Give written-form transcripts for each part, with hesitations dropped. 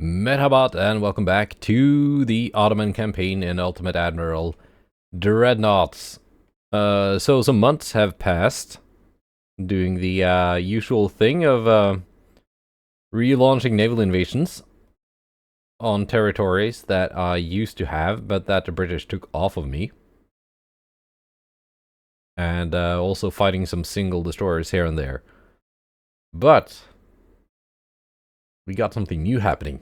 Merhabat and welcome back to the Ottoman campaign in Ultimate Admiral Dreadnoughts. So some months have passed doing the usual thing of relaunching naval invasions on territories that I used to have, but that the British took off of me. And also fighting some single destroyers here and there. But we got something new happening.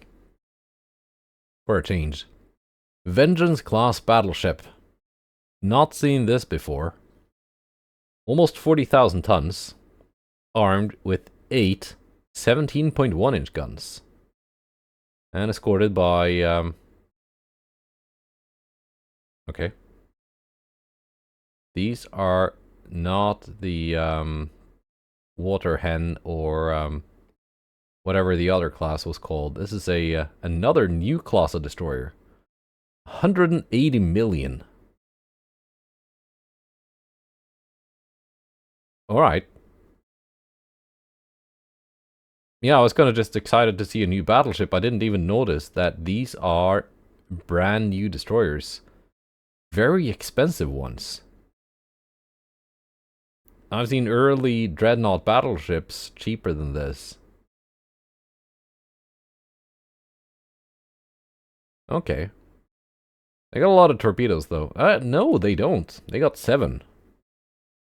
For a change. Vengeance class battleship. Not seen this before. Almost 40,000 tons. Armed with 8 17.1 inch guns. And escorted by okay. These are not the water hen or whatever the other class was called. This is another new class of destroyer. 180 million. Alright. Yeah, I was kind of just excited to see a new battleship. I didn't even notice that these are brand new destroyers. Very expensive ones. I've seen early dreadnought battleships cheaper than this. Okay. They got a lot of torpedoes, though. No, they don't. They got 7.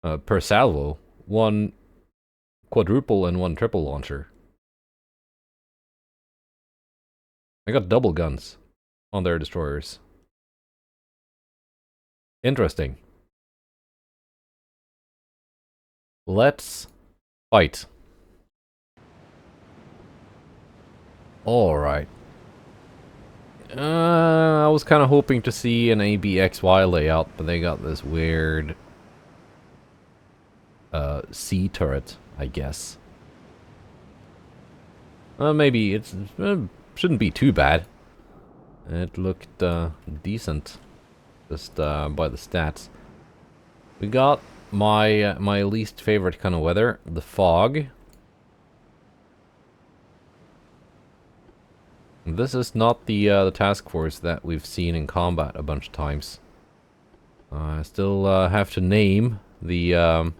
Per salvo. 1 quadruple and 1 triple launcher. They got double guns on their destroyers. Interesting. Let's fight. Alright. I was kind of hoping to see an ABXY layout, but they got this weird sea turret, I guess. Maybe it shouldn't be too bad. It looked decent, just by the stats. We got my least favorite kind of weather, the fog. This is not the task force that we've seen in combat a bunch of times. I still have to name the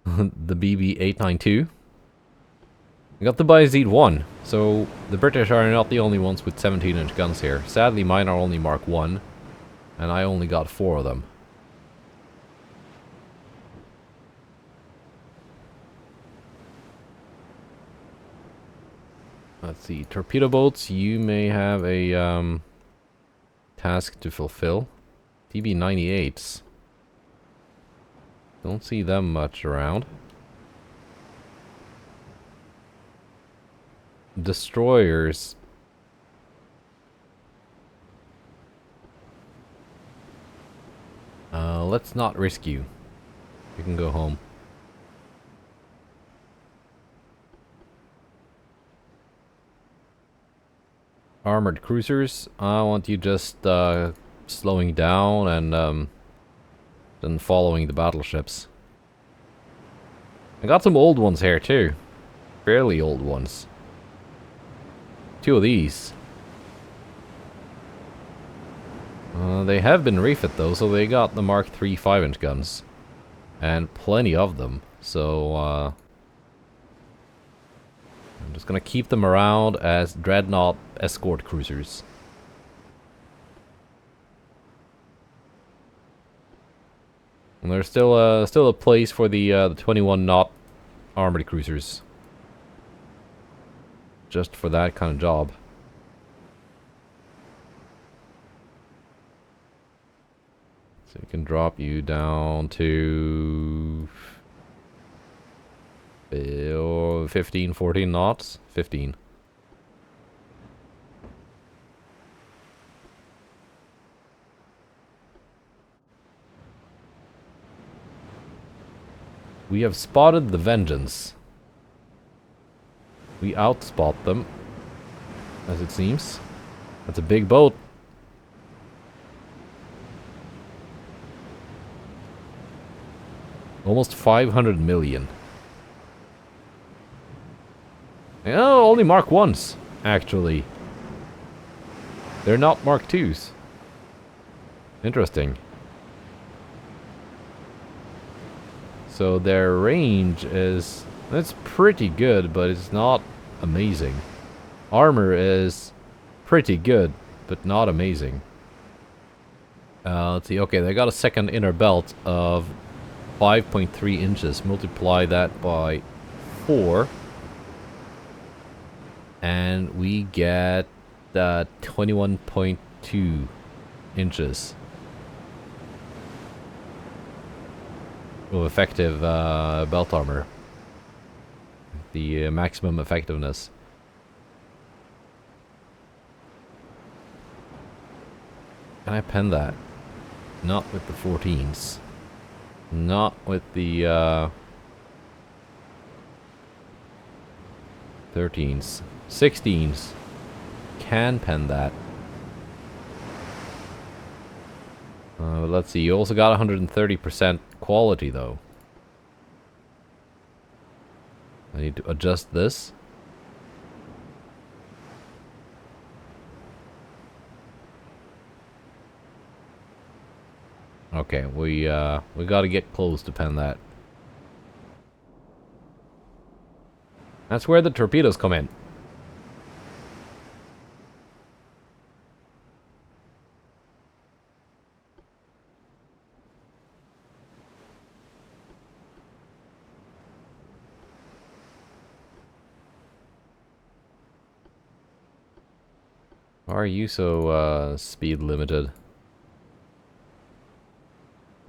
the BB-892. I got the Bayezid 1, so the British are not the only ones with 17-inch guns here. Sadly, mine are only Mark 1, and I only got 4 of them. Let's see, torpedo boats, you may have a task to fulfill. TB-98s. Don't see them much around. Destroyers. Let's not risk you. You can go home. Armored cruisers, I want you just slowing down and then following the battleships. I got some old ones here too. Fairly old ones. 2 of these. They have been refit though, so they got the Mark III 5-inch guns. And plenty of them, so I'm just gonna keep them around as dreadnought escort cruisers. And there's still a place for the 21 knot armored cruisers. Just for that kind of job. So we can drop you down to 15, 14 knots? 15. We have spotted the Vengeance. We outspot them, as it seems. That's a big boat. Almost 500 million. Oh, only Mark 1s. actually. They're not Mark IIs. Interesting. So their range is... It's pretty good, but it's not amazing. Armor is pretty good, but not amazing. Let's see. Okay, they got a second inner belt of 5.3 inches. Multiply that by 4. And we get 21.2 inches of effective belt armor. The maximum effectiveness. Can I pen that? Not with the 14s. Not with the 13s. 16s. Can pen that. Let's see. You also got 130% quality though. I need to adjust this. Okay, we got to get close to pen that. That's where the torpedoes come in. Why are you so speed limited?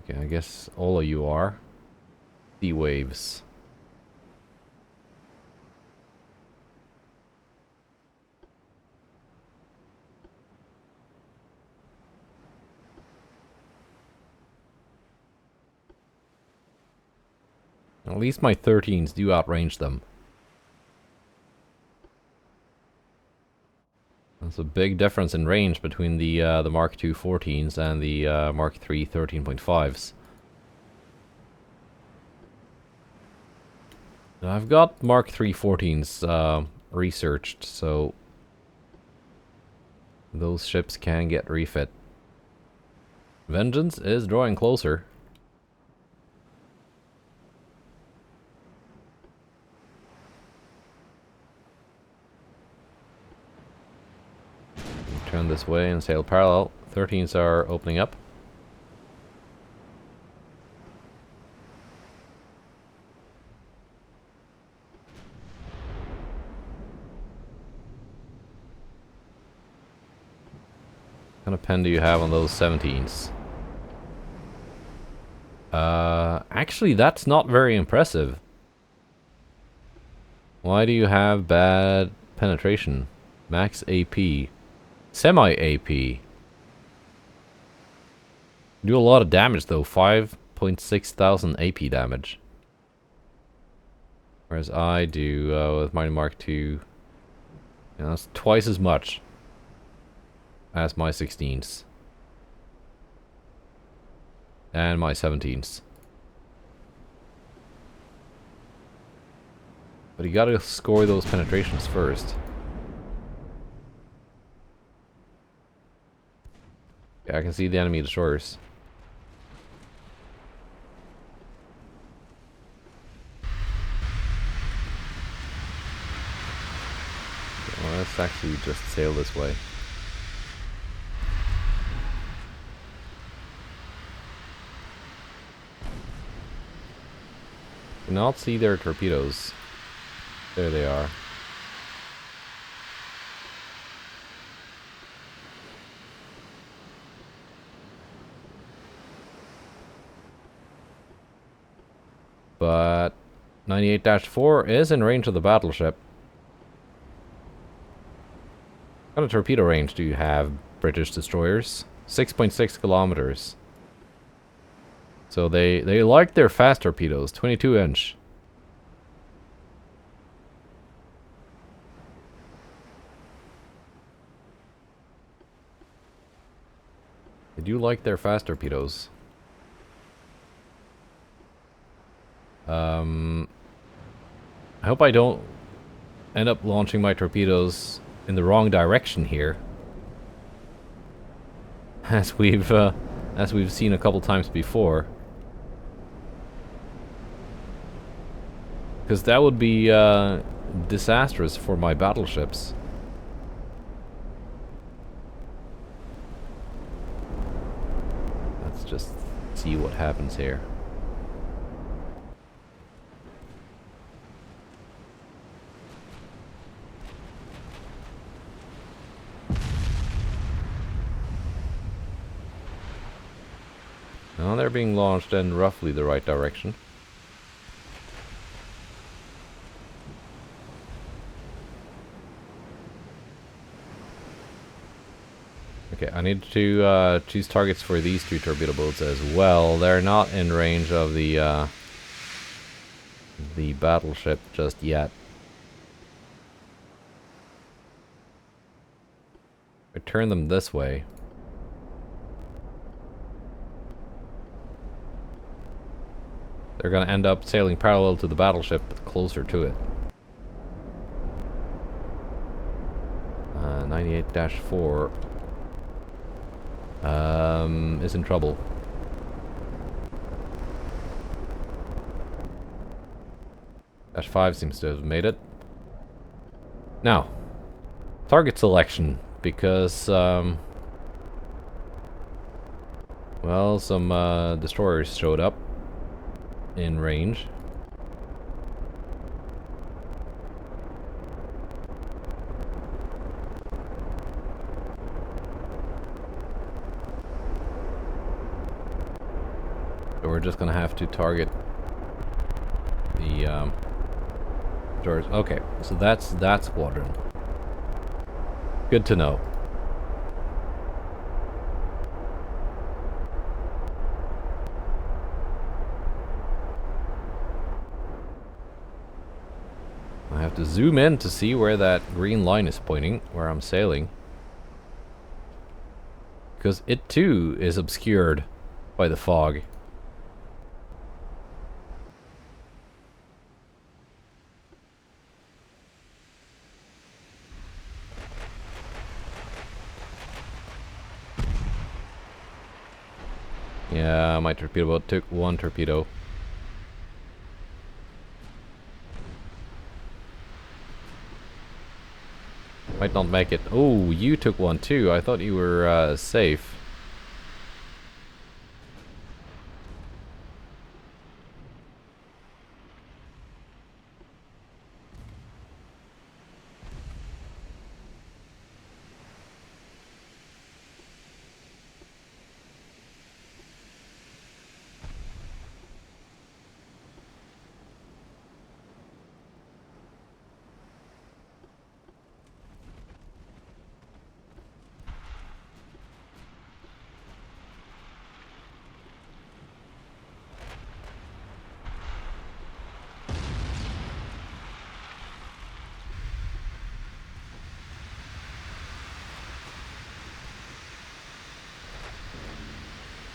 Okay, I guess all of you are. Sea waves. At least my 13s do outrange them. There's a big difference in range between the Mark II 14s and the Mark III 13.5s. Now I've got Mark III 14s researched, so those ships can get refit. Vengeance is drawing closer. Turn this way and sail parallel. 13s are opening up. What kind of pen do you have on those 17s? Actually, that's not very impressive. Why do you have bad penetration? Max AP. Semi-AP. Do a lot of damage though, 5.6 thousand AP damage. Whereas I do, with my Mark II, you know, that's twice as much as my 16s. And my 17s. But you gotta score those penetrations first. Yeah, I can see the enemy destroyers. Okay, well, let's actually just sail this way. Cannot see their torpedoes. There they are. But 98-4 is in range of the battleship. What kind of torpedo range do you have, British destroyers? 6.6 kilometers. So they like their fast torpedoes, 22-inch. They do like their fast torpedoes. I hope I don't end up launching my torpedoes in the wrong direction here. As we've seen a couple times before. Because that would be disastrous for my battleships. Let's just see what happens here. Now they're being launched in roughly the right direction. Okay, I need to choose targets for these two torpedo boats as well. They're not in range of the battleship just yet. I turn them this way. They're gonna end up sailing parallel to the battleship, but closer to it. 98-4 is in trouble. -5 seems to have made it. Now, target selection, because well, some destroyers showed up in range. So we're just gonna have to target the doors. Okay, so that's that squadron. Good to know. I have to zoom in to see where that green line is pointing, where I'm sailing. Because it too is obscured by the fog. Yeah, my torpedo boat took one torpedo. Might not make it. Oh, you took one too. I thought you were safe.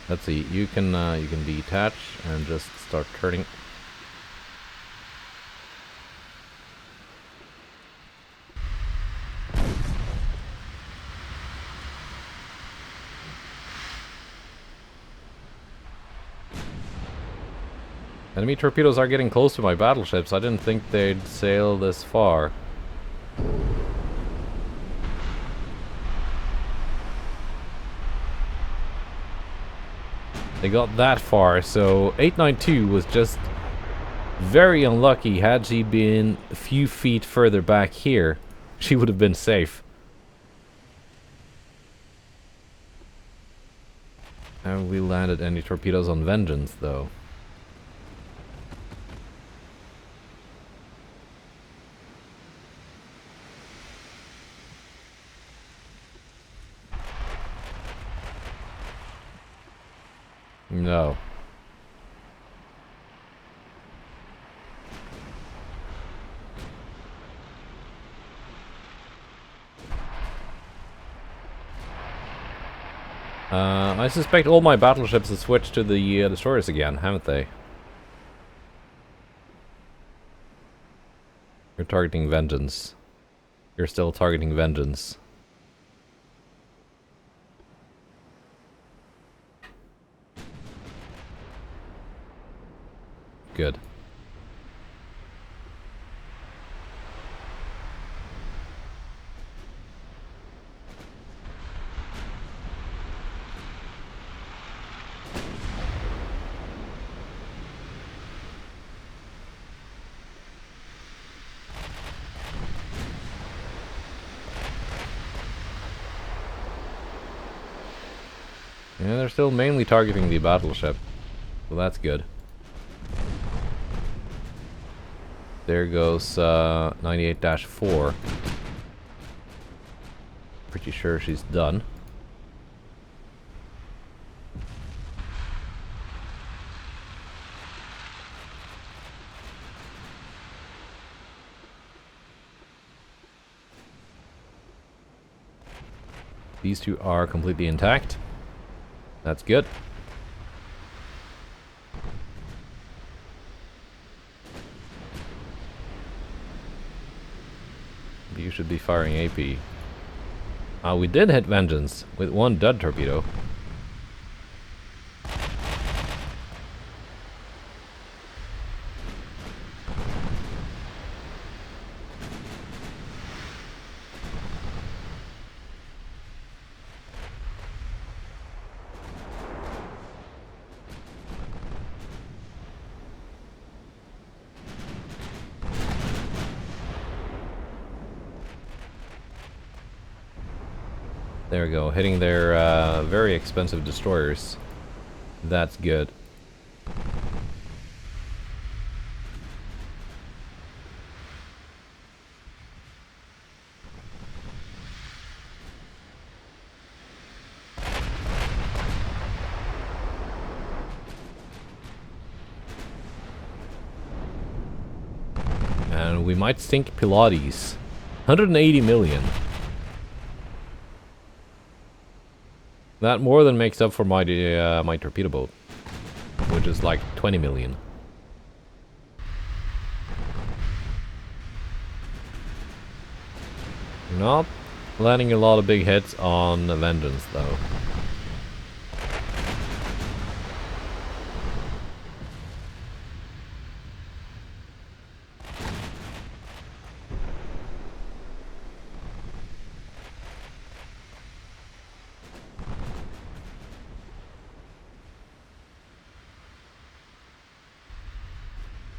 Let's see. You can detach and just start turning. Enemy torpedoes are getting close to my battleships. I didn't think they'd sail this far. They got that far, so 892 was just very unlucky. Had she been a few feet further back here, she would have been safe. Have we landed any torpedoes on Vengeance, though? No. I suspect all my battleships have switched to the destroyers again, haven't they? We're targeting Vengeance. You're still targeting Vengeance. Good. Yeah, they're still mainly targeting the battleship, so that's good. There goes 98-4. Pretty sure she's done. These two are completely intact. That's good. You should be firing AP. We did hit Vengeance with one dud torpedo. There we go, hitting their very expensive destroyers. That's good. And we might sink Pilates. 180 million. That more than makes up for my my torpedo boat, which is like 20 million. Not landing a lot of big hits on Vengeance though.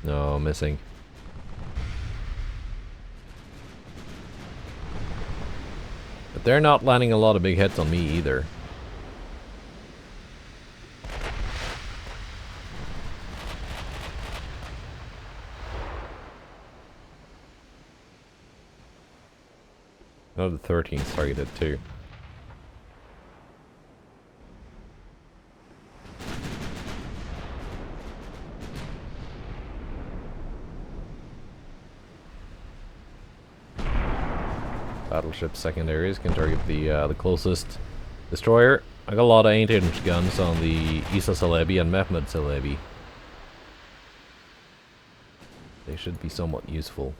No, missing. But they're not landing a lot of big hits on me either. Another 13's targeted too. Battleship secondaries can target the closest destroyer. I got a lot of 8-inch guns on the Isa Salebi and Mehmed Salebi. They should be somewhat useful.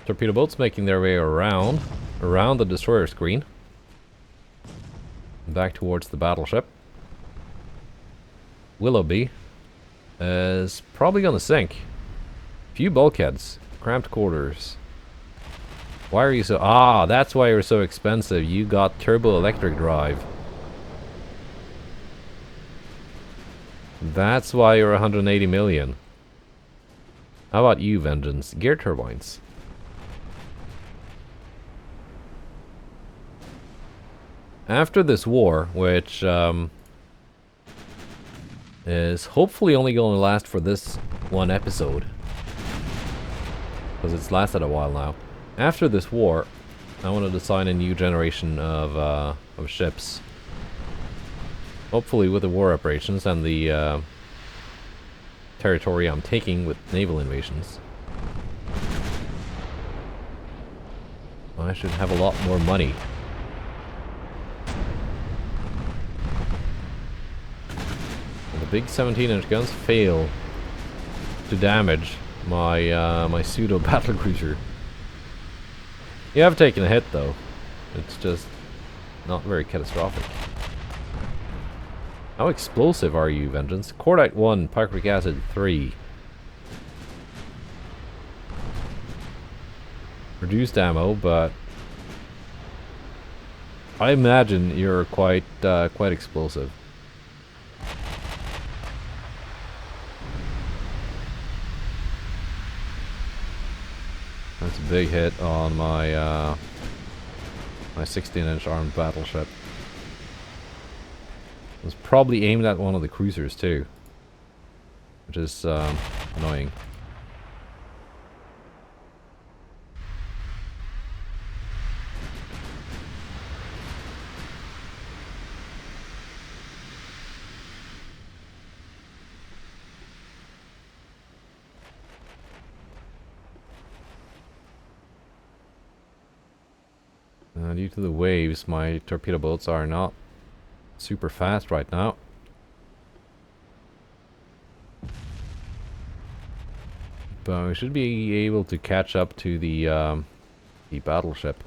Torpedo boats making their way around the destroyer screen. Back towards the battleship. Willoughby is probably gonna sink. Few bulkheads, cramped quarters. Why are you so... Ah, that's why you're so expensive. You got turbo electric drive. That's why you're 180 million. How about you, Vengeance? Gear turbines. After this war, which is hopefully only going to last for this one episode, because it's lasted a while now. After this war, I want to design a new generation of ships. Hopefully with the war operations and the territory I'm taking with naval invasions. I should have a lot more money. And the big 17-inch guns fail to damage my pseudo battle cruiser. You have taken a hit though. It's just not very catastrophic. How explosive are you, Vengeance? Cordite 1, pyric acid 3. Reduced ammo, but I imagine you're quite explosive. That's a big hit on my my 16-inch armed battleship. It was probably aimed at one of the cruisers too, which is annoying. Due to the waves, my torpedo boats are not super fast right now. But we should be able to catch up to the battleship.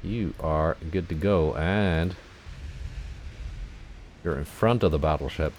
You are good to go, and you're in front of the battleship.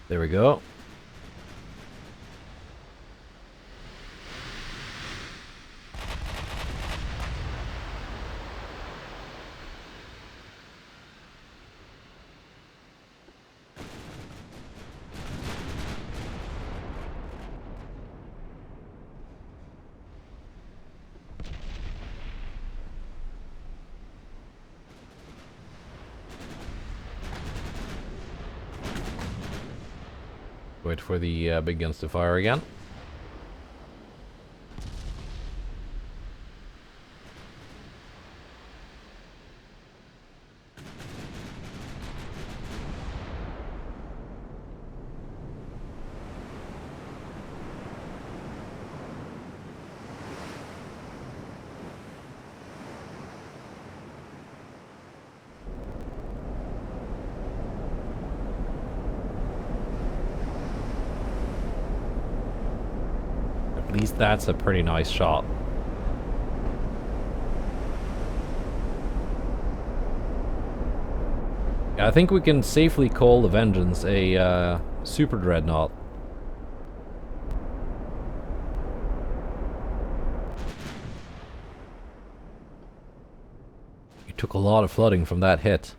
There we go. Wait for the big guns to fire again. At least that's a pretty nice shot. Yeah, I think we can safely call the Vengeance a super dreadnought. You took a lot of flooding from that hit.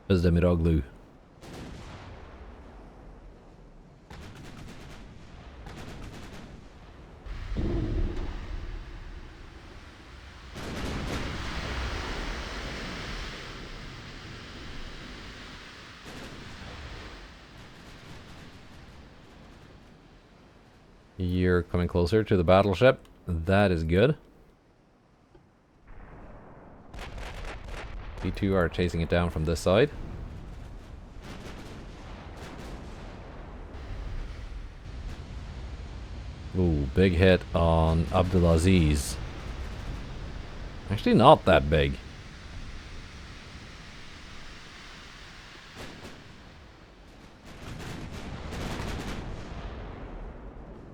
Özdemiroglu. You're coming closer to the battleship. That is good. B2 are chasing it down from this side. Ooh, big hit on Abdulaziz. Actually not that big.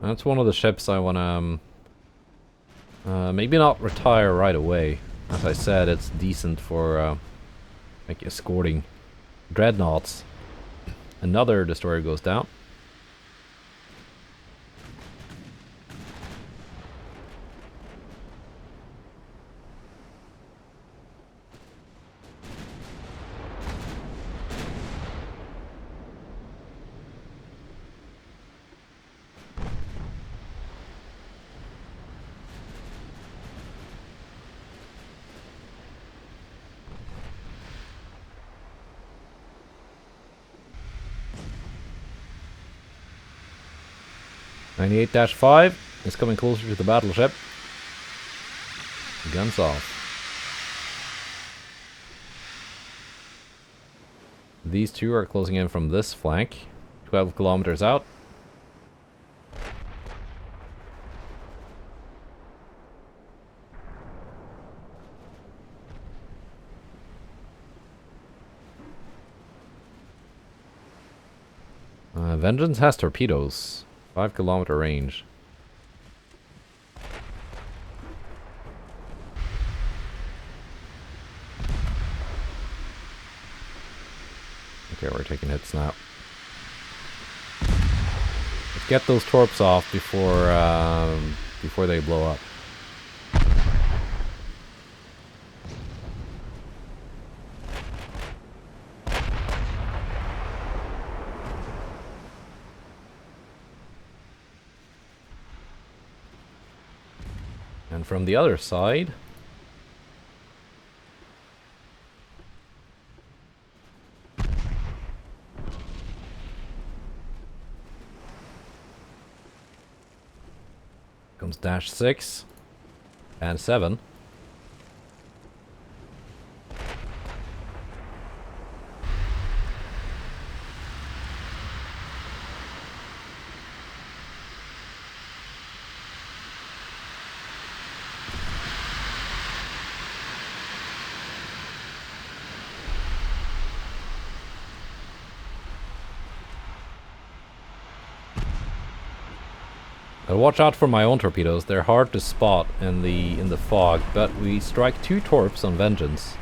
That's one of the ships I want to maybe not retire right away. As I said, it's decent for like escorting dreadnoughts. Another destroyer goes down. 98-5 is coming closer to the battleship. Guns off. These two are closing in from this flank, 12 kilometers out. Vengeance has torpedoes, 5-kilometer range. Okay, we're taking hits now. Let's get those torps off before they blow up. And from the other side, comes Dash 6 and 7. Watch out for my own torpedoes. They're hard to spot in the fog, but we strike 2 torps on Vengeance.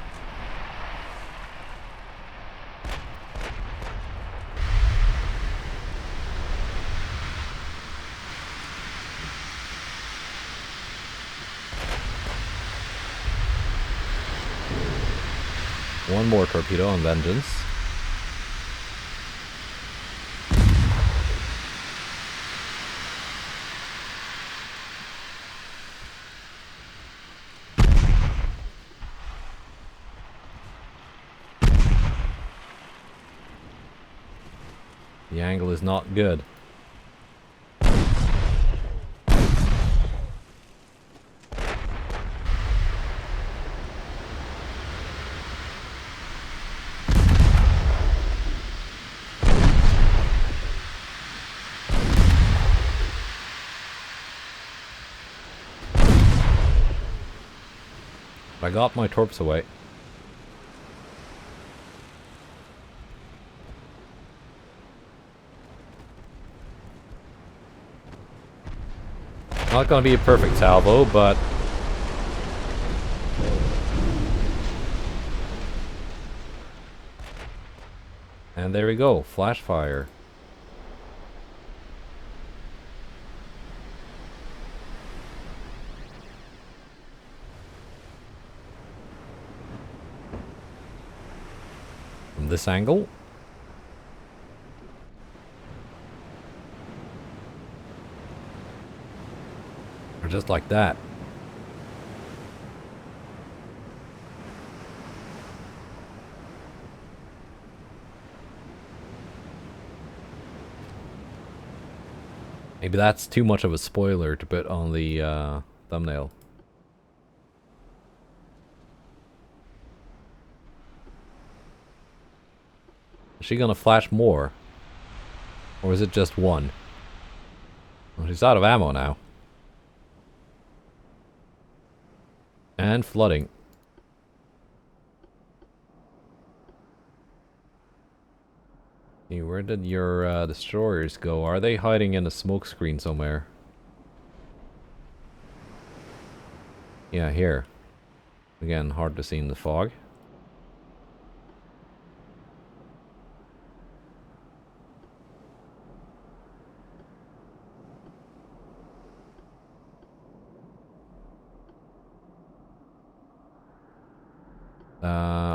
One more torpedo on Vengeance. The angle is not good. I got my torps away. Not gonna be a perfect salvo, but and there we go, flash fire. From this angle. Just like that. Maybe that's too much of a spoiler to put on the thumbnail. Is she gonna flash more? Or is it just one? Well, she's out of ammo now. And flooding. Hey, where did your destroyers go? Are they hiding in a smoke screen somewhere? Yeah, here. Again, hard to see in the fog.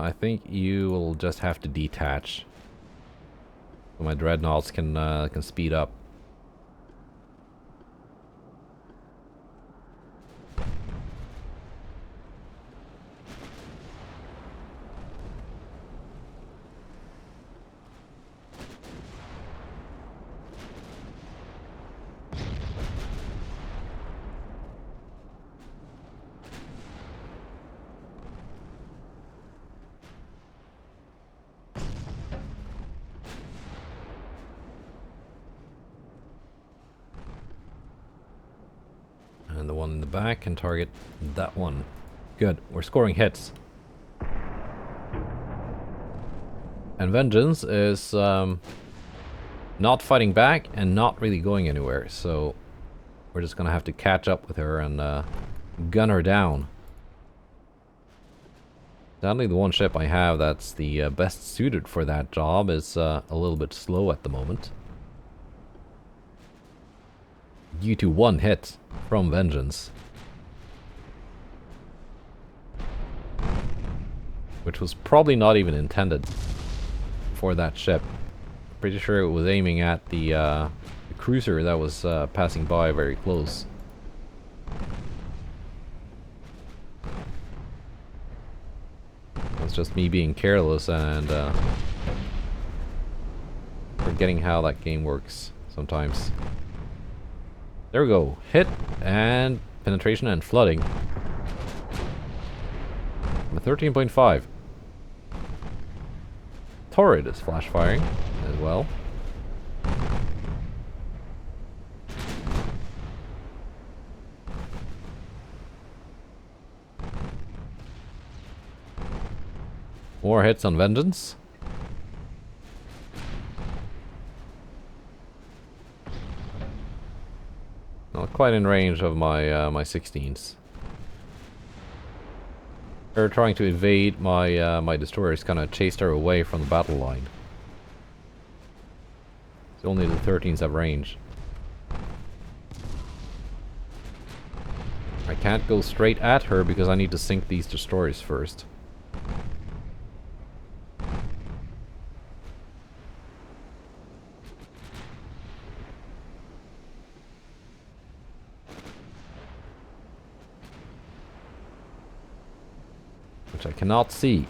I think you will just have to detach. So my dreadnoughts can speed up. the back and target that one. Good, we're scoring hits. And Vengeance is not fighting back and not really going anywhere, so we're just gonna have to catch up with her and gun her down. Sadly, the one ship I have that's the best suited for that job is a little bit slow at the moment. Due to one hit from Vengeance. Which was probably not even intended for that ship. Pretty sure it was aiming at the cruiser that was passing by very close. It's just me being careless and forgetting how that game works sometimes. There we go. Hit and penetration and flooding. I'm at 13.5. Torrid is flash firing as well. More hits on Vengeance. Not quite in range of my my 16s. They're trying to evade my my destroyers, kind of chased her away from the battle line. So only the 13s have range. I can't go straight at her because I need to sink these destroyers first. Which I cannot see.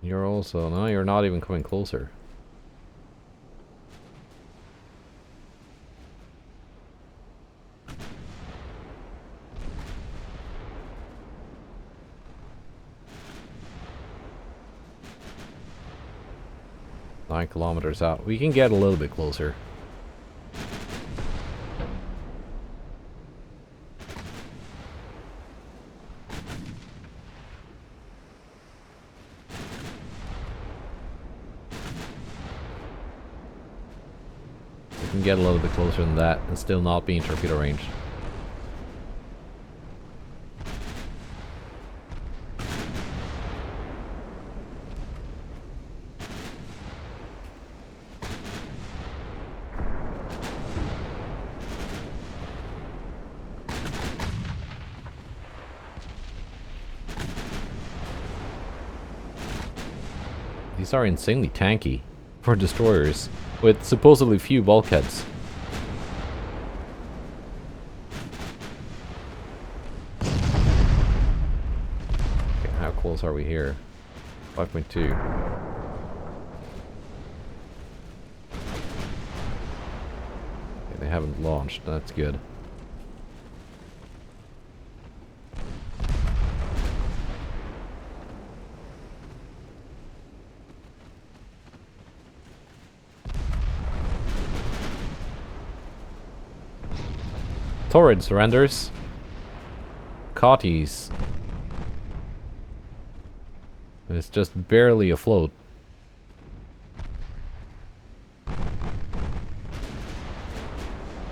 You're also, no, you're not even coming closer. Nine kilometers out. We can get a little bit closer. We can get a little bit closer than that and still not be in torpedo range. These are insanely tanky for destroyers, with supposedly few bulkheads. Okay, how close are we here? 5.2. Okay, they haven't launched, that's good. Torrid surrenders. Cotties. It's just barely afloat.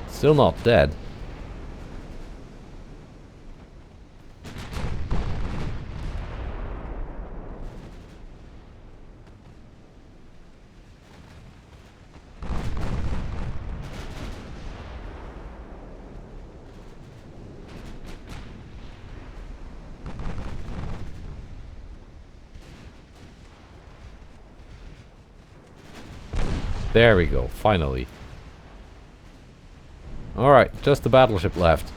Still not dead. There we go, finally. Alright, just the battleship left.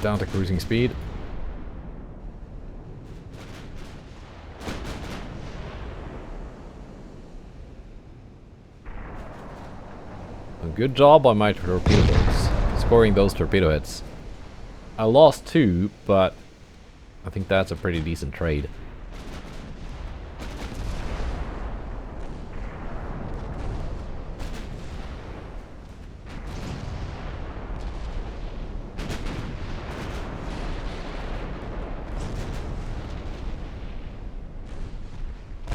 Down to cruising speed. A good job by my torpedo boats, scoring those torpedo hits. I lost 2, but I think that's a pretty decent trade.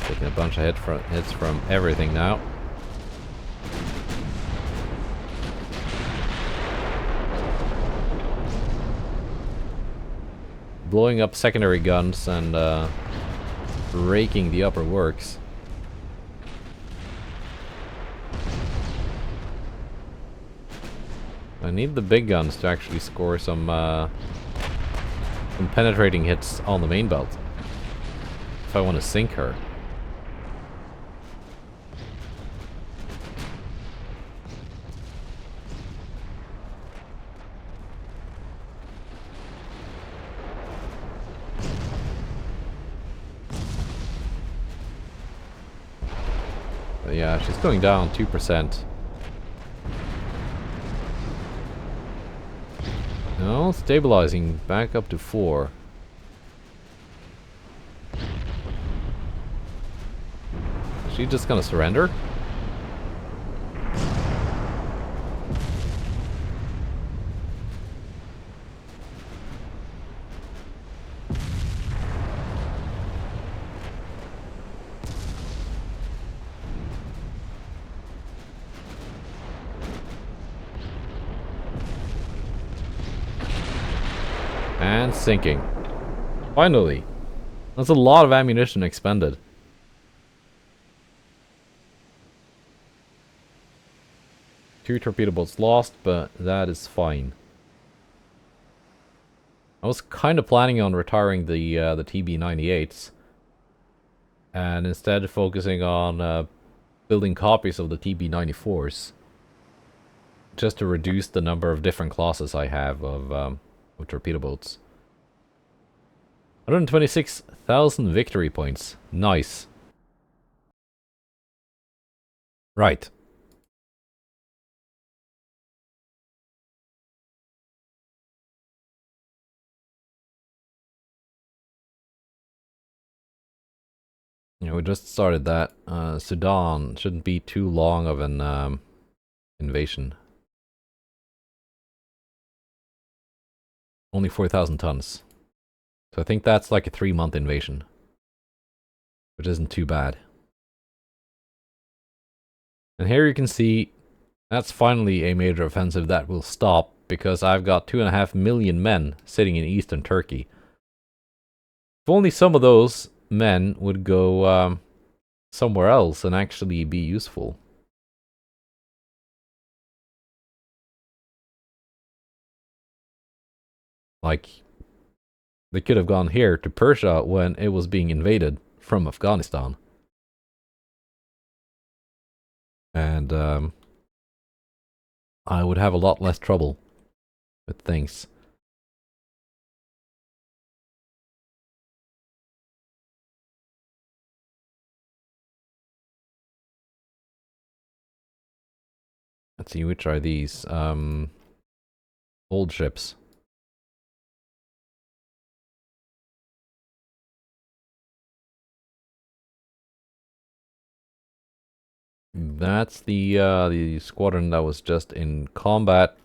Taking a bunch of hits from everything now. Blowing up secondary guns and raking the upper works. I need the big guns to actually score some penetrating hits on the main belt if I want to sink her. But yeah, she's going down 2%. No, stabilizing back up to 4. Is she just gonna surrender? And sinking. Finally. That's a lot of ammunition expended. Two torpedo boats lost, but that is fine. I was kind of planning on retiring the TB-98s. And instead focusing on building copies of the TB-94s. Just to reduce the number of different classes I have of torpedo boats. 126,000 victory points. Nice. Right. Yeah, we just started that. Sudan shouldn't be too long of an invasion. Only 4,000 tons. So I think that's like a 3-month invasion. Which isn't too bad. And here you can see that's finally a major offensive that will stop because I've got 2.5 million men sitting in eastern Turkey. If only some of those men would go somewhere else and actually be useful. Like, they could have gone here to Persia when it was being invaded from Afghanistan. And I would have a lot less trouble with things. Let's see, which are these? Old ships. That's the squadron that was just in combat.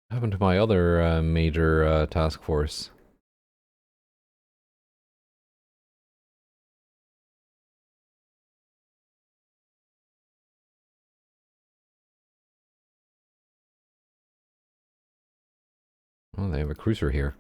What happened to my other major task force? Oh, they have a cruiser here.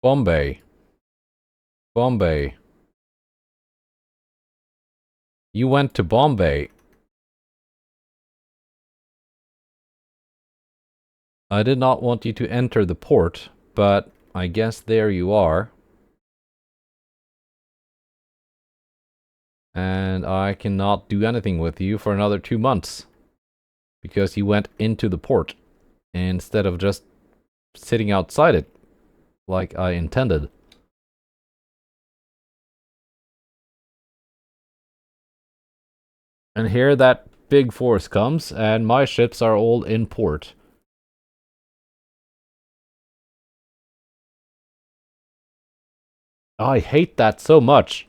Bombay. Bombay. You went to Bombay. I did not want you to enter the port, but I guess there you are. And I cannot do anything with you for another 2 months. Because you went into the port instead of just sitting outside it like I intended. And here that big force comes, and my ships are all in port. I hate that so much.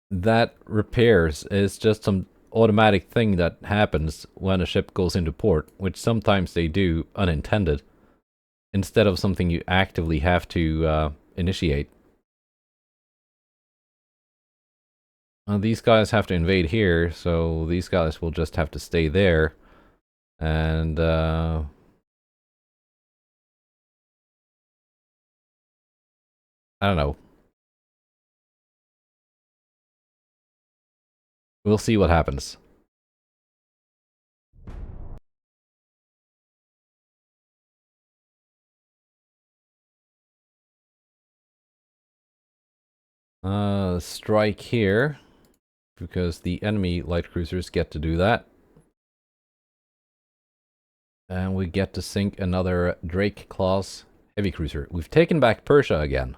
That repairs is just some automatic thing that happens when a ship goes into port, which sometimes they do unintended, instead of something you actively have to initiate. These guys have to invade here, so these guys will just have to stay there. And I don't know. We'll see what happens. Strike here, because the enemy light cruisers get to do that. And we get to sink another Drake class heavy cruiser. We've taken back Persia again.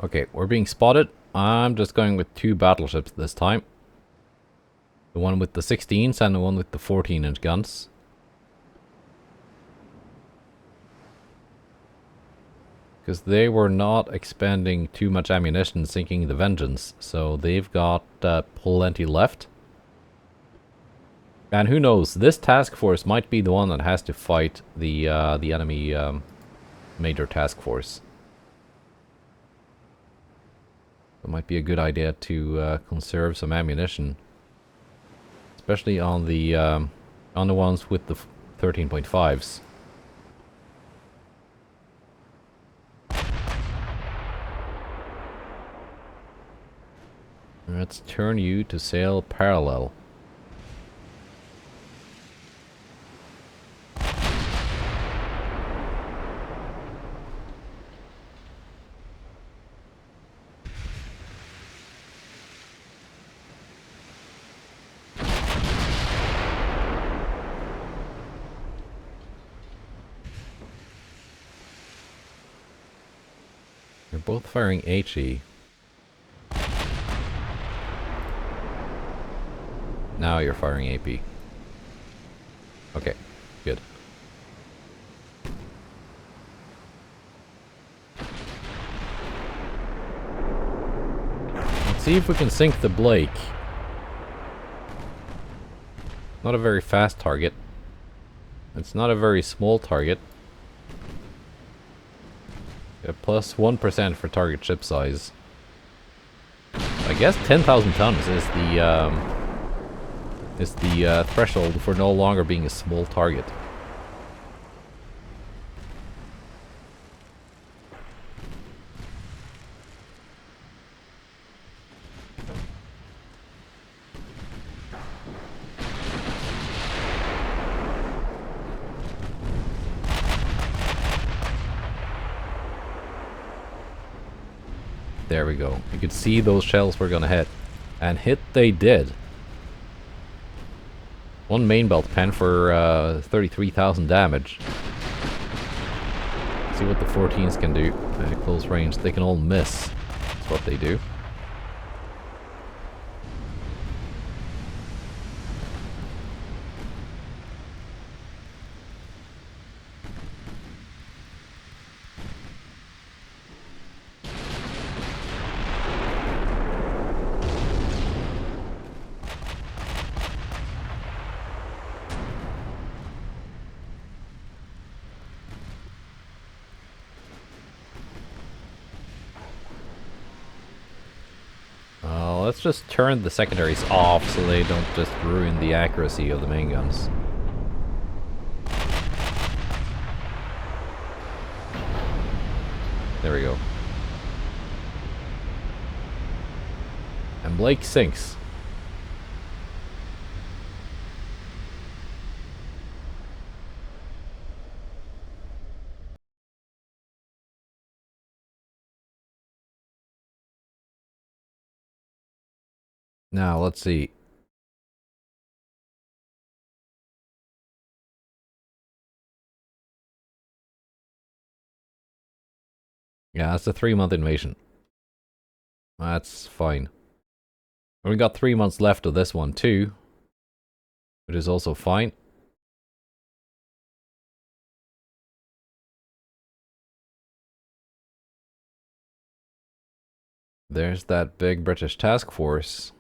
Okay, we're being spotted. I'm just going with 2 battleships this time. The one with the 16s and the one with the 14-inch guns. Because they were not expending too much ammunition sinking the Vengeance, so they've got plenty left. And who knows, this task force might be the one that has to fight the enemy major task force. It might be a good idea to conserve some ammunition, especially on the ones with the 13.5s. Let's turn you to sail parallel. They're both firing HE. Now you're firing AP. Okay, good. Let's see if we can sink the Blake. Not a very fast target. It's not a very small target. Plus 1% for target ship size. I guess 10,000 tons is the threshold for no longer being a small target. There we go. You could see those shells were gonna hit. And hit they did. One main belt pen for 33,000 damage. See what the 14s can do at close range. They can all miss. That's what they do. Let's just turn the secondaries off so they don't just ruin the accuracy of the main guns. There we go. And Blake sinks. Now, let's see. Yeah, that's a 3-month invasion. That's fine. We got 3 months left of this one too, which is also fine. There's that big British task force.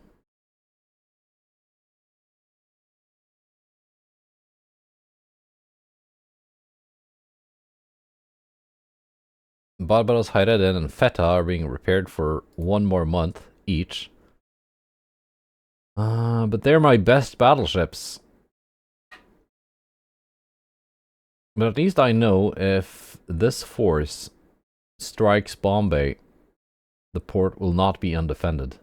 Barbaros Hayreddin and Feta are being repaired for 1 more month each. But they're my best battleships. But at least I know if this force strikes Bombay, the port will not be undefended.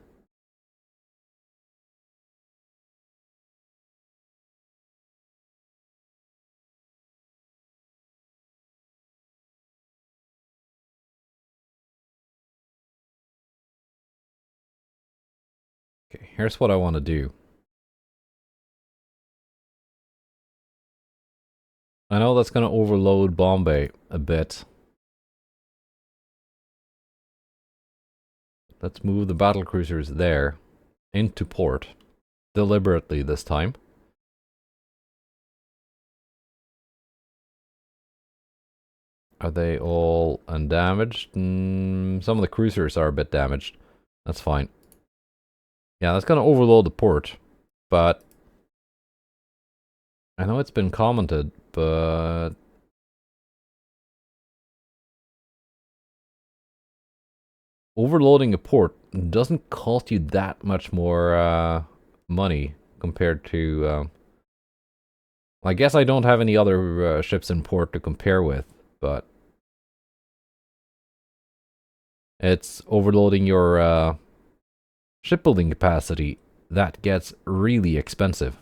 Okay, here's what I want to do. I know that's going to overload Bombay a bit. Let's move the battle cruisers there into port. Deliberately this time. Are they all undamaged? Some of the cruisers are a bit damaged. That's fine. Yeah, that's going to overload the port. But I know it's been commented, but overloading a port doesn't cost you that much more money compared to... I guess I don't have any other ships in port to compare with, but it's overloading your shipbuilding capacity that gets really expensive.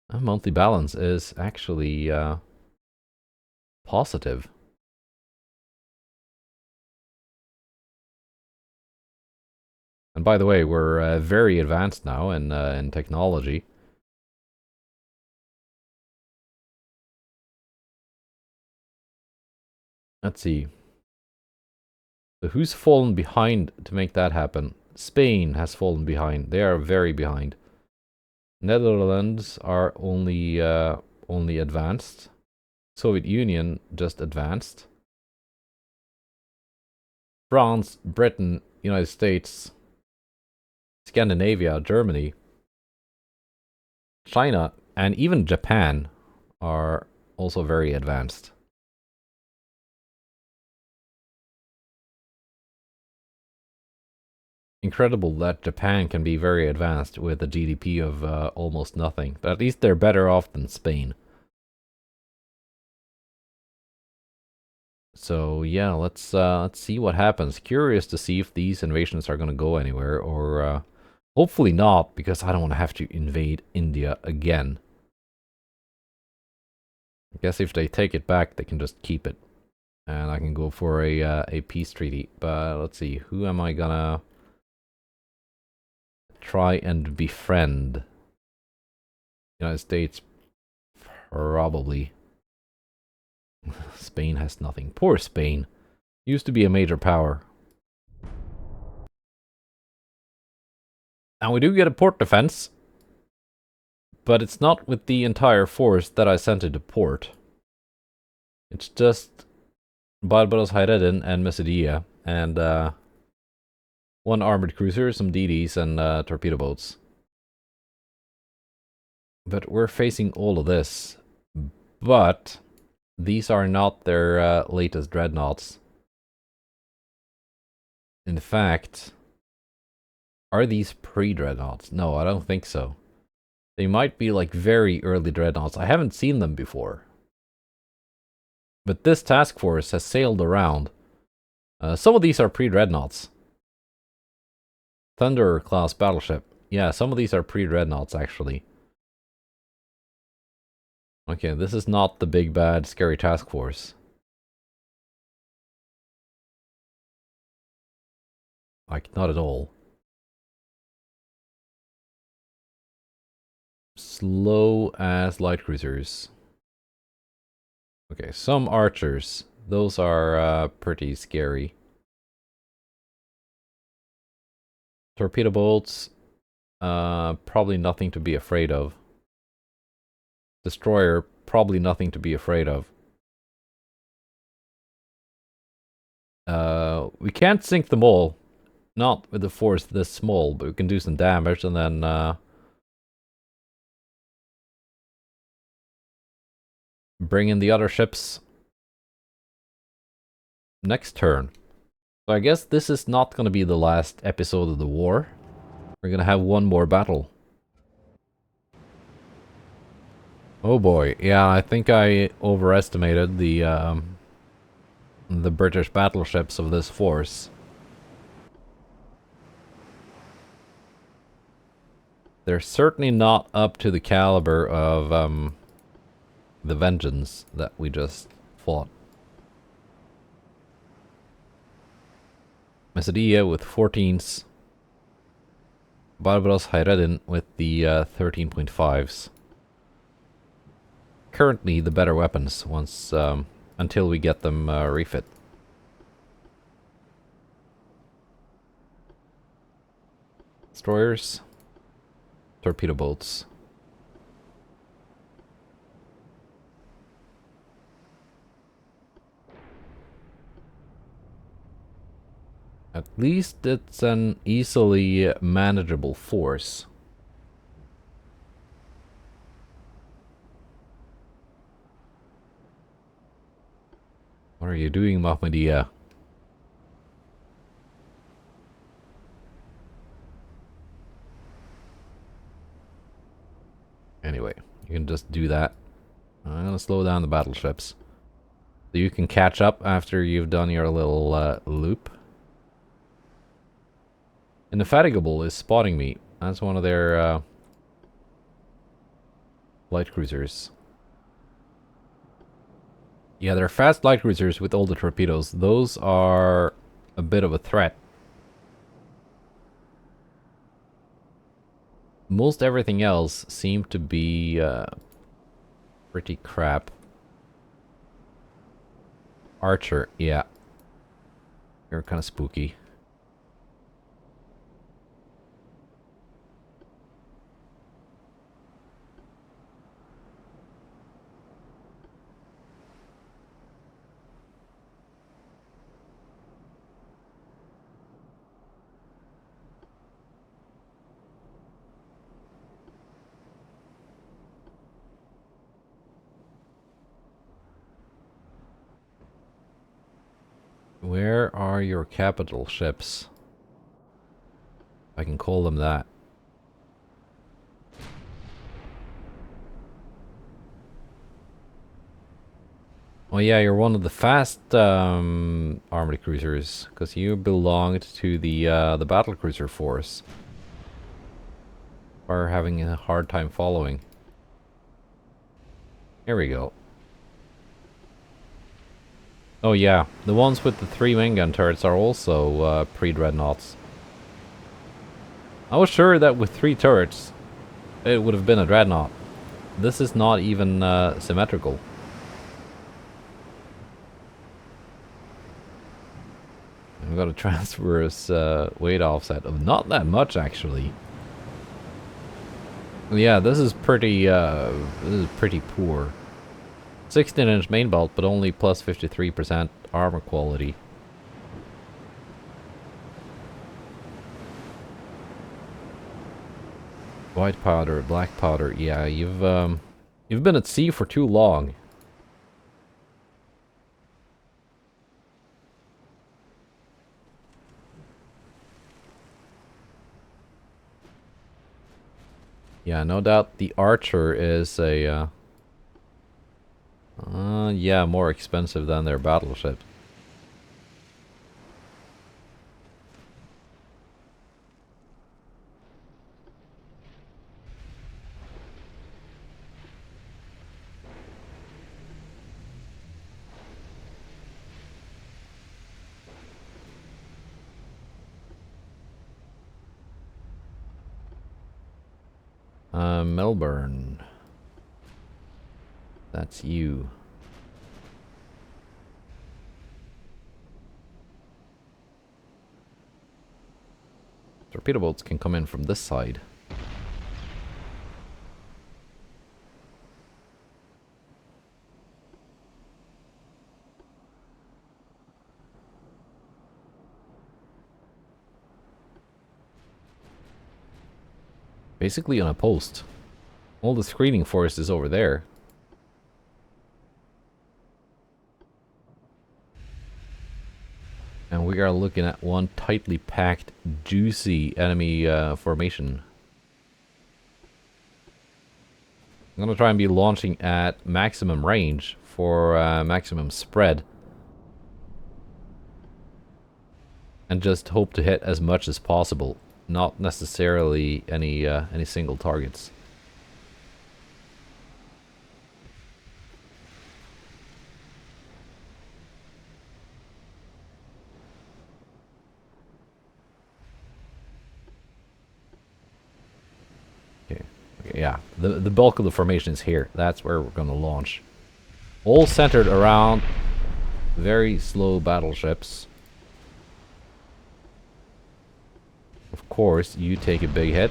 A monthly balance is actually positive. And by the way, we're very advanced now in technology. Let's see. So who's fallen behind to make that happen? Spain has fallen behind. They are very behind. Netherlands are only advanced. Soviet Union just advanced. France, Britain, United States, Scandinavia, Germany, China, and even Japan are also very advanced. Incredible that Japan can be very advanced with a GDP of almost nothing, but at least they're better off than Spain. So yeah, let's see what happens. Curious to see if these invasions are going to go anywhere, or hopefully not, because I don't want to have to invade India again. I guess if they take it back, they can just keep it, and I can go for a peace treaty. But let's see, who am I gonna try and befriend? United States, probably. Spain has nothing. Poor Spain. Used to be a major power. And we do get a port defense. But it's not with the entire force that I sent it to port. It's just Barbaros Hayreddin and Mesudiye. And 1 armored cruiser, some DDs, and torpedo boats. But we're facing all of this. But these are not their latest dreadnoughts. In fact, are these pre-dreadnoughts? No, I don't think so. They might be like very early dreadnoughts. I haven't seen them before. But this task force has sailed around. Some of these are pre-dreadnoughts. Thunder class battleship. Yeah, some of these are pre-dreadnoughts actually. Okay, this is not the big bad scary task force. Like, not at all. Slow as light cruisers. Okay, some archers. Those are pretty scary. Torpedo boats. Probably nothing to be afraid of. Destroyer. Probably nothing to be afraid of. We can't sink them all. Not with a force this small, but we can do some damage and then bring in the other ships next turn. So I guess this is not going to be the last episode of the war. We're going to have one more battle. Oh boy, yeah, I think I overestimated the British battleships of this force. They're certainly not up to the caliber of the Vengeance that we just fought. Mesudiye with 14s. Barbaros Hayreddin with the 13.5s. Currently the better weapons once until we get them refit. Destroyers. Torpedo boats. At least it's an easily manageable force. What are you doing, Mahmoudiyah? Anyway, you can just do that. I'm gonna slow down the battleships. So you can catch up after you've done your little loop. Indefatigable is spotting me. That's one of their light cruisers. Yeah, they're fast light cruisers with all the torpedoes. Those are a bit of a threat. Most everything else seemed to be pretty crap. Archer, yeah. You're kind of spooky. Where are your capital ships? I can call them that. Oh yeah, you're one of the fast armored cruisers, because you belonged to the battlecruiser force. Are having a hard time following. Here we go. Oh yeah, the ones with the 3 main gun turrets are also pre-dreadnoughts. I was sure that with 3 turrets, it would have been a dreadnought. This is not even symmetrical. I've got to transfer his weight offset of not that much actually. Yeah, this is pretty poor. 16-inch main bolt, but only plus 53% armor quality. White powder, black powder. Yeah, you've been at sea for too long. Yeah, no doubt the Archer is a yeah, more expensive than their battleship. Melbourne. That's you. Torpedo boats can come in from this side. Basically on a post. All the screening force is over there. And we are looking at one tightly packed, juicy enemy formation. I'm going to try and be launching at maximum range for maximum spread. And just hope to hit as much as possible. Not necessarily any single targets. Okay, yeah, the bulk of the formation is here. That's where we're going to launch. All centered around very slow battleships. Of course, you take a big hit.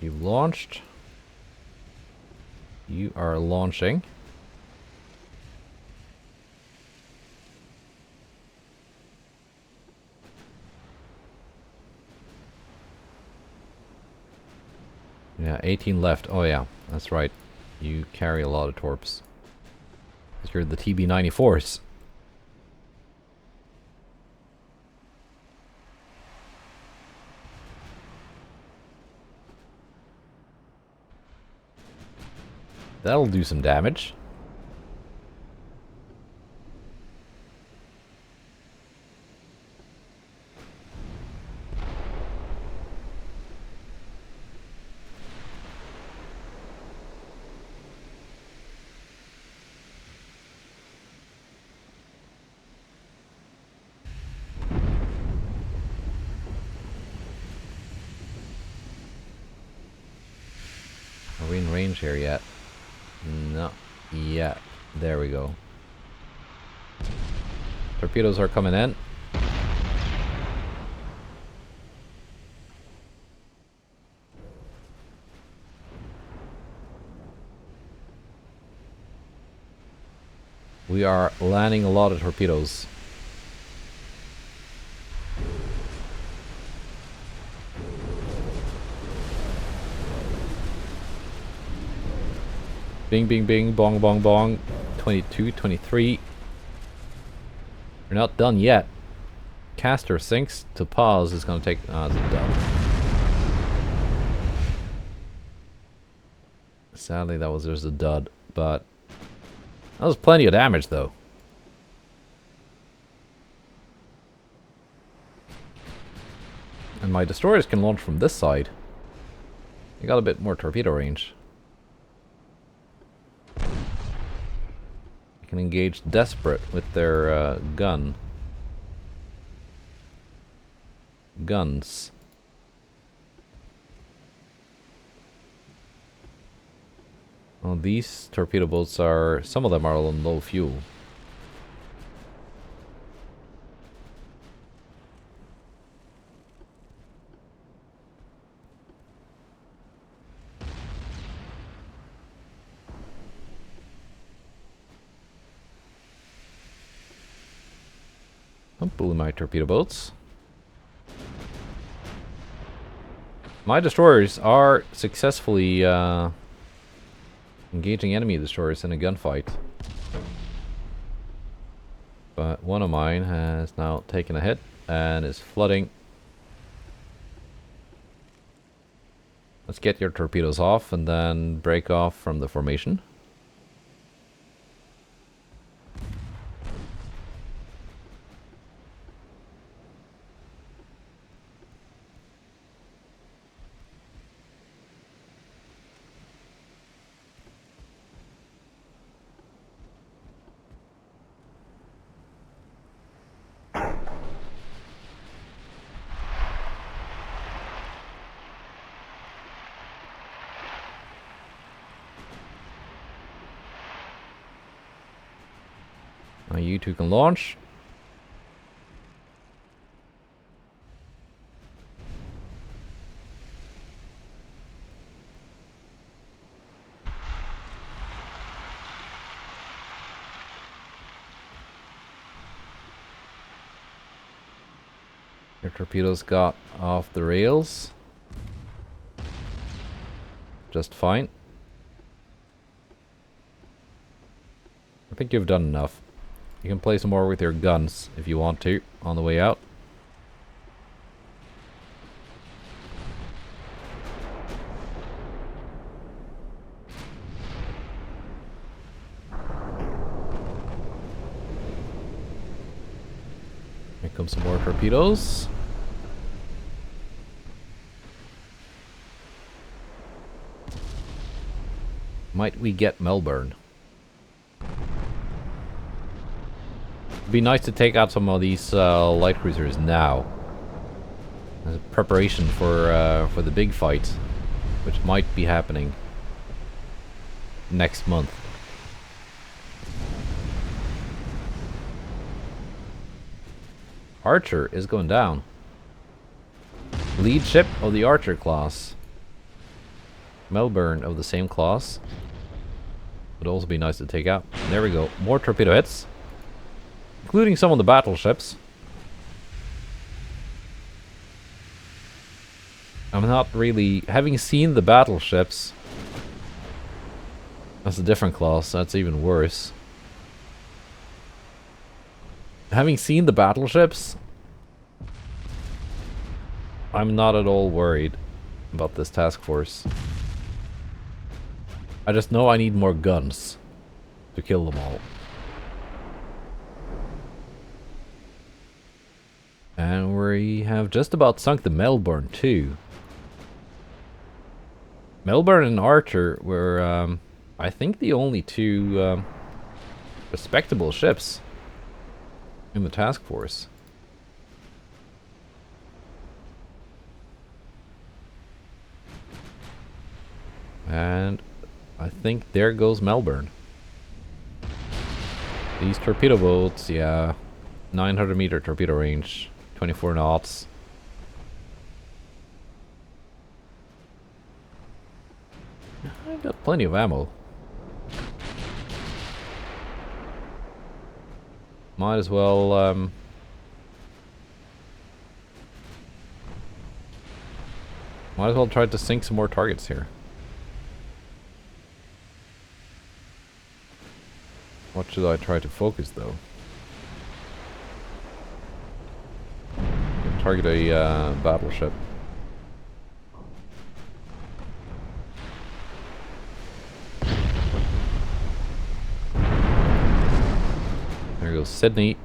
You launched. You are launching. Yeah, 18 left. Oh yeah, that's right. You carry a lot of torps. You're the TB-94s. That'll do some damage. Are we in range here yet? No. Yeah. There we go. Torpedoes are coming in. We are landing a lot of torpedoes. Bing, bing, bing, bong, bong, bong. 22, 23. We're not done yet. Caster sinks to pause is going to take... it's done. Sadly, that was just a dud, but... that was plenty of damage, though. And my destroyers can launch from this side. They got a bit more torpedo range. Can engage desperate with their guns. Well, these torpedo boats are, some of them are on low fuel. I'm pulling my torpedo boats. My destroyers are successfully engaging enemy destroyers in a gunfight. But one of mine has now taken a hit and is flooding. Let's get your torpedoes off and then break off from the formation. Now you two can launch. Your torpedoes got off the rails. Just fine. I think you've done enough. You can play some more with your guns if you want to on the way out. Here comes some more torpedoes. Might we get Melbourne? It'd be nice to take out some of these light cruisers now, as a preparation for the big fight, which might be happening next month. Archer is going down. Lead ship of the Archer class. Melbourne of the same class. Would also be nice to take out. There we go. More torpedo hits. Including some of the battleships. I'm not really... Having seen the battleships... That's a different class. That's even worse. Having seen the battleships... I'm not at all worried about this task force. I just know I need more guns to kill them all. And we have just about sunk the Melbourne too. Melbourne and Archer were, I think, the only two respectable ships in the task force. And I think there goes Melbourne. These torpedo boats, yeah, 900 meter torpedo range. 24 knots. I've got plenty of ammo. Might as well try to sink some more targets here. What should I try to focus though? Target a battleship. There goes Sydney.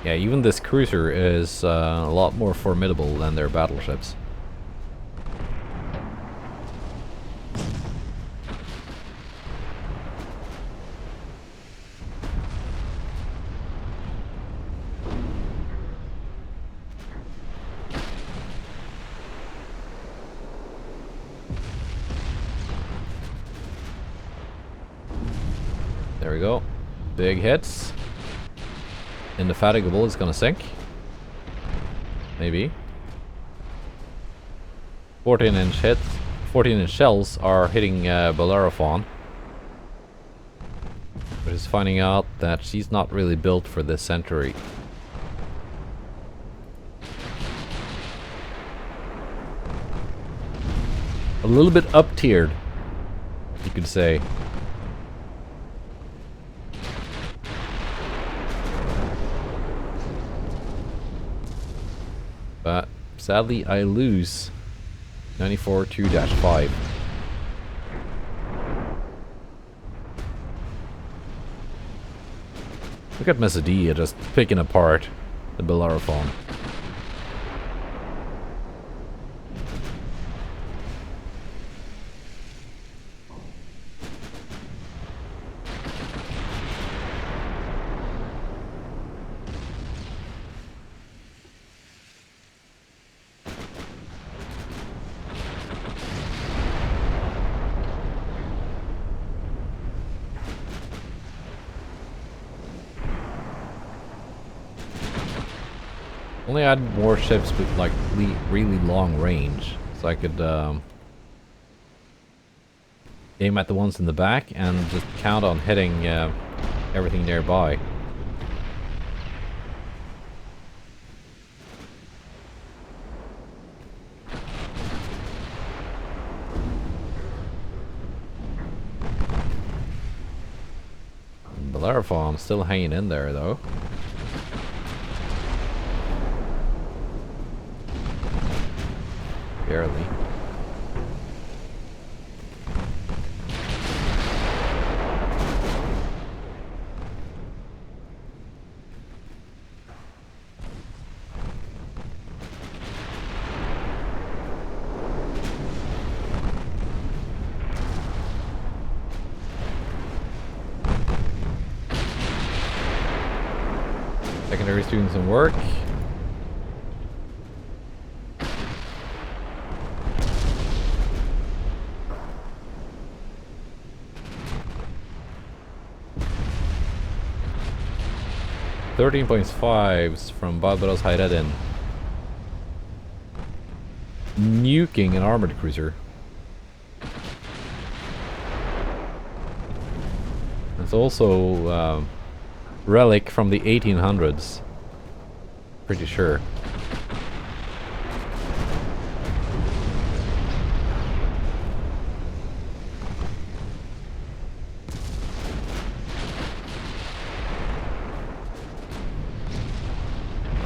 Yeah, even this cruiser is a lot more formidable than their battleships. There we go. Big hits. Indefatigable is gonna sink. Maybe. 14-inch hits. 14-inch shells are hitting Bellerophon. But is finding out that she's not really built for this century. A little bit up-tiered, you could say. But sadly, I lose 94-2-5. Look at Mesudiye just picking apart the Bellerophon. Only add more ships with like really long range, so I could aim at the ones in the back and just count on hitting everything nearby. Bellerophon still hanging in there though. Barely. Secondary's doing some work. .5s from Barbaros Hayreddin. Nuking an armored cruiser. It's also relic from the 1800s. Pretty sure.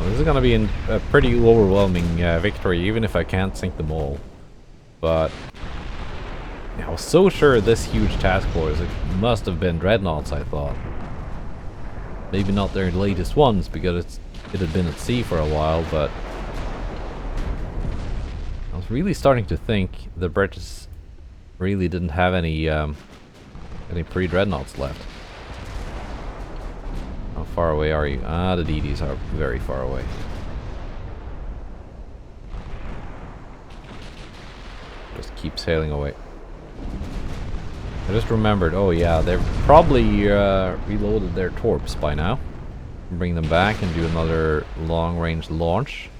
This is gonna be a pretty overwhelming victory, even if I can't sink them all. But I was so sure this huge task force, it must have been dreadnoughts, I thought. Maybe not their latest ones, because it had been at sea for a while, but I was really starting to think the British really didn't have any pre-dreadnoughts left. How far away are you? Ah, the DDs are very far away. Just keep sailing away. I just remembered, oh yeah, they've probably reloaded their torps by now. Bring them back and do another long-range launch.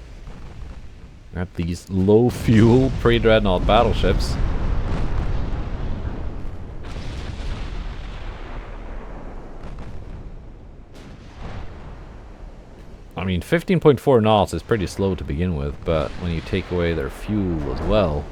At these low-fuel pre-dreadnought battleships. I mean, 15.4 knots is pretty slow to begin with, but when you take away their fuel as well...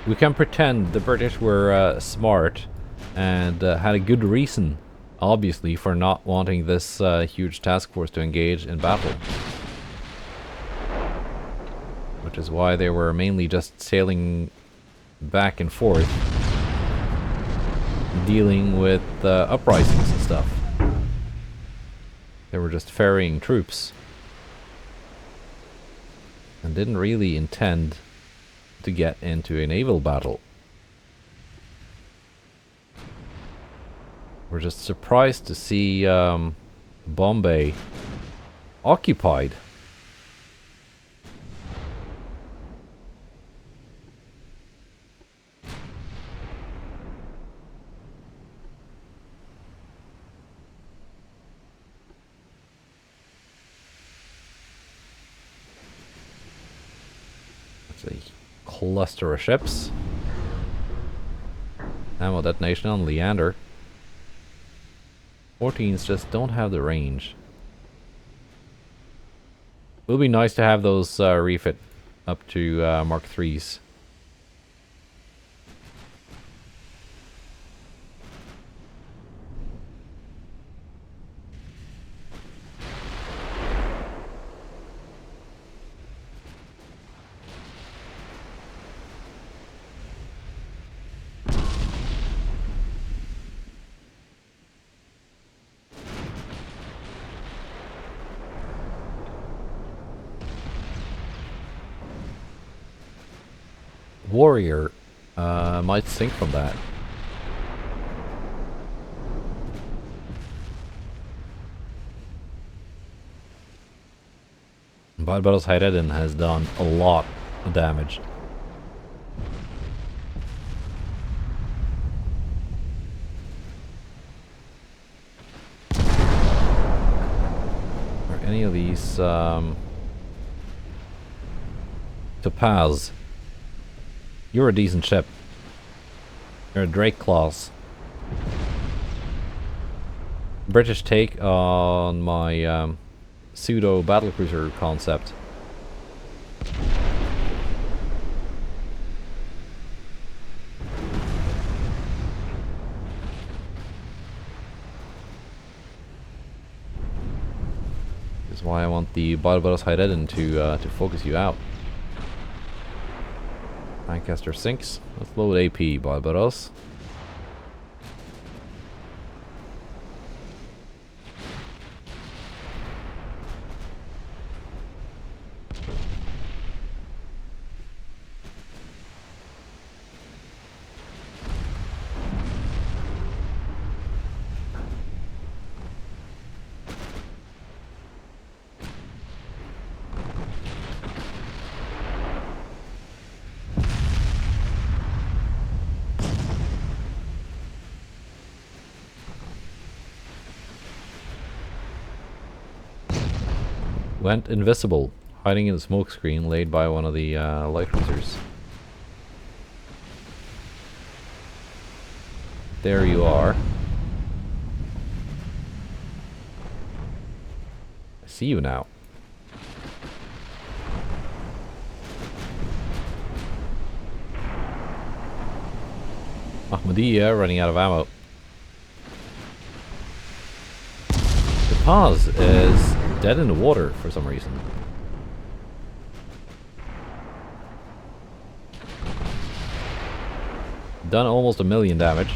we can pretend the British were smart and had a good reason, obviously, for not wanting this huge task force to engage in battle. Which is why they were mainly just sailing back and forth, dealing with uprisings and stuff. They were just ferrying troops. And didn't really intend to get into a naval battle. We're just surprised to see Bombay occupied. That's a cluster of ships. Ammo detonation on Leander. 14s just don't have the range. Will be nice to have those refit up to Mark 3s. Warrior might sink from that. Barbaros Hayreddin has done a lot of damage. Are any of these Topaz? You're a decent ship. You're a Drake class. British take on my pseudo battlecruiser concept. This is why I want the Barbaros Hayreddin to focus you out. Lancaster sinks. Let's load AP, Barbaros. Went invisible, hiding in the smoke screen laid by one of the light cruisers. There you are. I see you now. Ahmadiyya running out of ammo. The pause is dead in the water for some reason. Done almost 1 million damage.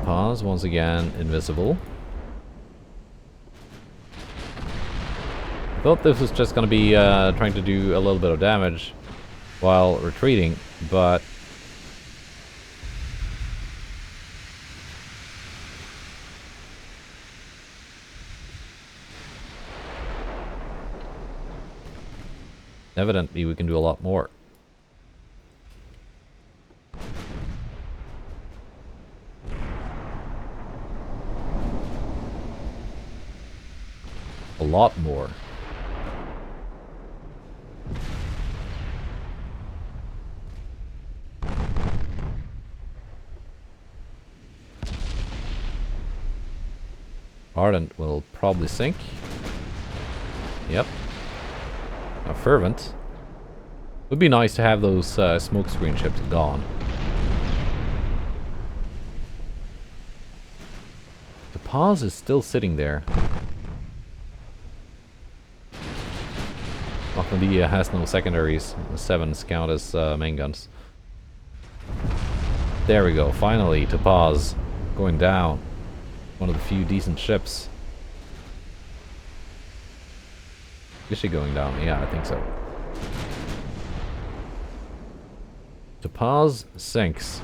Pause once again, invisible. I thought this was just going to be trying to do a little bit of damage while retreating, but evidently we can do a lot more. A lot more. Ardent will probably sink. Yep. A Fervent. Would be nice to have those smokescreen ships gone. The pause is still sitting there. Ahmadiyya has no secondaries. The 7s count as main guns. There we go, finally, Topaz going down. One of the few decent ships. Is she going down? Yeah, I think so. Topaz sinks.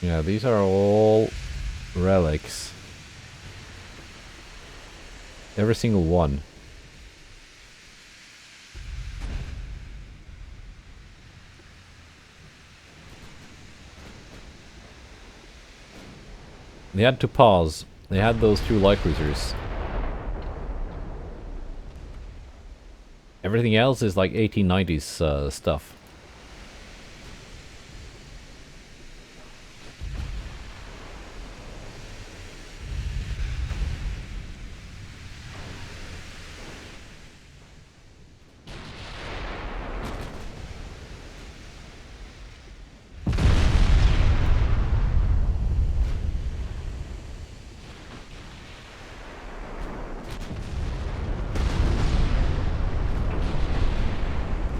Yeah, these are all relics. Every single one. They had to pause. They had those 2 light cruisers. Everything else is like 1890s stuff.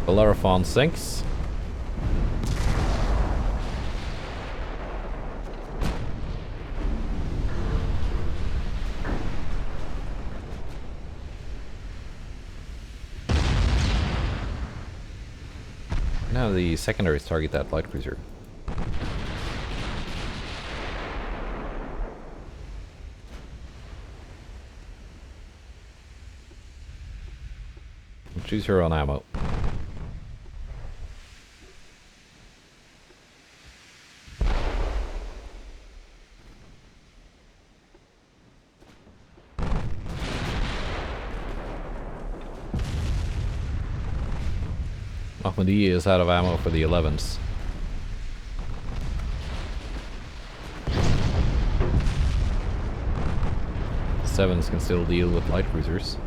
Bellerophon sinks. Now the secondaries target that light cruiser. Choose her on ammo. Ahmadiyya is out of ammo for the 11s. The 7s can still deal with light cruisers.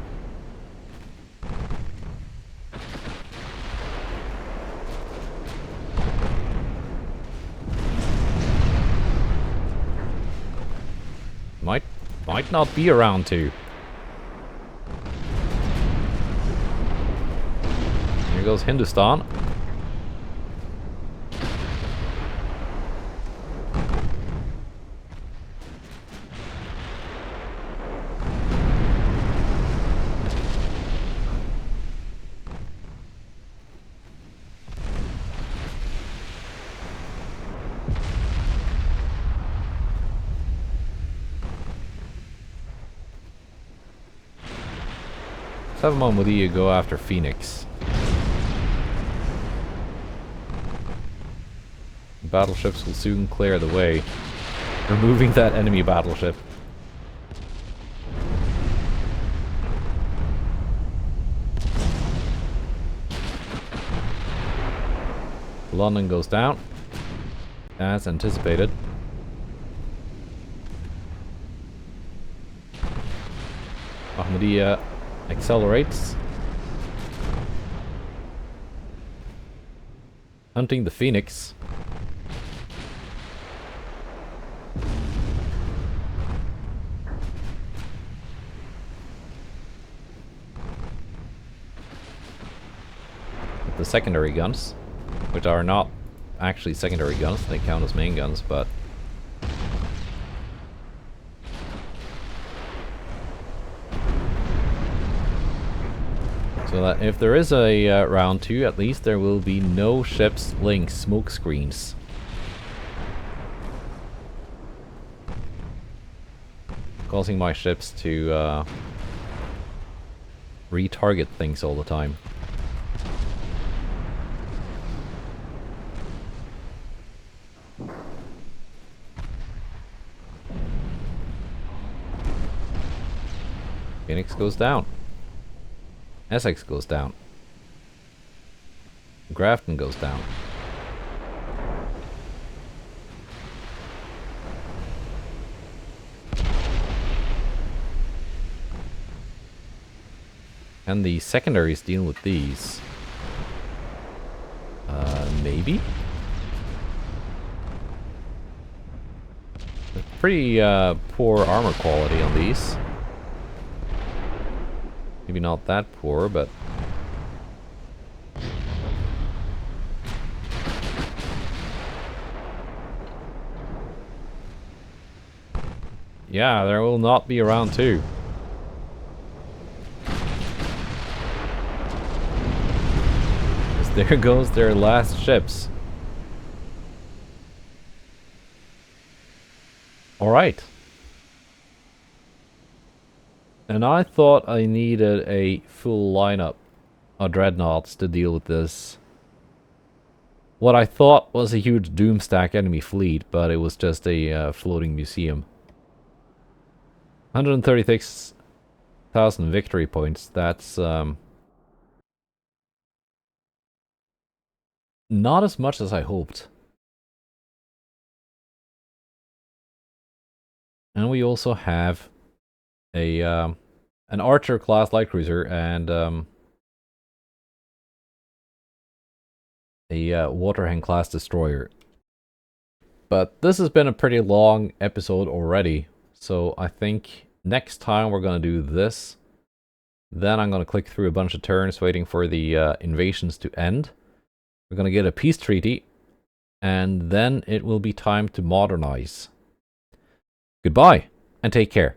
Might not be around to. Here goes Hindustan. Let's have Ahmadiyya go after Phoenix. Battleships will soon clear the way, removing that enemy battleship. London goes down, as anticipated. Ahmadiyya accelerates, hunting the Phoenix. The secondary guns, which are not actually secondary guns, they count as main guns, but so that if there is a round 2, at least there will be no ships laying smoke screens. Causing my ships to retarget things all the time. Phoenix goes down. Essex goes down. Grafton goes down. And the secondaries deal with these. Maybe? Pretty poor armor quality on these. Maybe not that poor, but... yeah, there will not be a round 2. There goes their last ships. Alright. And I thought I needed a full lineup of dreadnoughts to deal with this. What I thought was a huge doomstack enemy fleet, but it was just a floating museum. 136,000 victory points. That's not as much as I hoped. And we also have a an Archer class light cruiser and a Waterhen class destroyer. But this has been a pretty long episode already, so I think next time we're gonna do this. Then I'm gonna click through a bunch of turns waiting for the invasions to end. We're gonna get a peace treaty, and then it will be time to modernize. Goodbye, and take care.